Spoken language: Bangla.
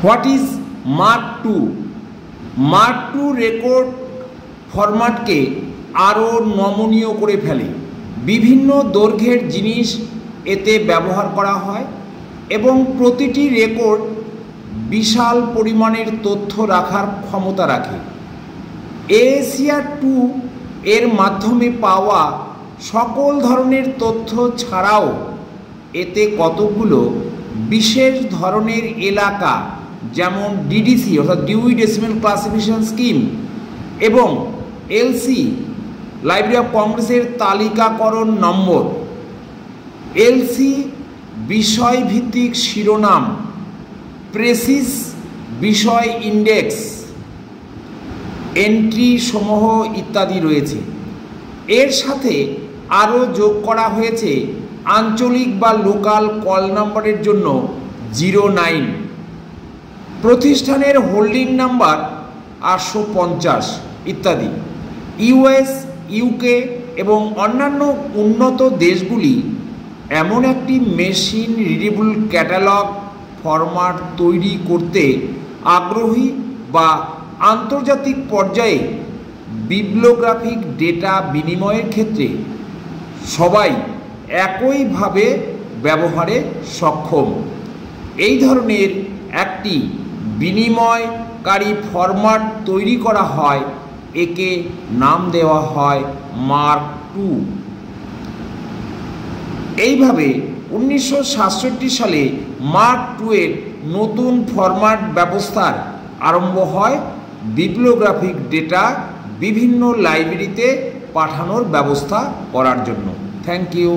What is mark two? Mark two record ফরম্যাটকে আরও নমনীয় করে ফেলে। বিভিন্ন দৈর্ঘ্যের জিনিস এতে ব্যবহার করা হয় এবং প্রতিটি রেকর্ড বিশাল পরিমাণের তথ্য রাখার ক্ষমতা রাখে। এএসইআর 2 এর মাধ্যমে পাওয়া সকল ধরনের তথ্য ছাড়াও এতে কতগুলো বিশেষ ধরনের এলাকা যেমন ডিডিসি অর্থাৎ ডিউই ডেসিমেল ক্লাসিফিকেশন স্কিম এবং এলসি লাইব্রেরি অফ কংগ্রেসের তালিকাকরণ নম্বর, এলসি বিষয়ভিত্তিক শিরোনাম, প্রেসিস বিষয় ইন্ডেক্স, এন্ট্রি সমূহ ইত্যাদি রয়েছে। এর সাথে আরও যোগ করা হয়েছে আঞ্চলিক বা লোকাল কল নাম্বারের জন্য 09, প্রতিষ্ঠানের হোল্ডিং নাম্বার 850 ইত্যাদি। ইউএস, ইউকে এবং অন্যান্য উন্নত দেশগুলি এমন একটি মেশিন রিডেবল ক্যাটালগ ফরম্যাট তৈরি করতে আগ্রহী বা আন্তর্জাতিক পর্যায়ে বিবলিওগ্রাফিক ডেটা বিনিময়ের ক্ষেত্রে সবাই একইভাবে ব্যবহারে সক্ষম। এই ধরনের একটি বিনিময়কারী ফরম্যাট তৈরি করা হয়, একে নাম দেওয়া হয় মার্ক টু। এইভাবে 1967 সালে মার্ক টু এর নতুন ফরম্যাট ব্যবস্থার আরম্ভ হয় বিবলিওগ্রাফিক ডেটা বিভিন্ন লাইব্রেরিতে পাঠানোর ব্যবস্থা করার জন্য। Thank you.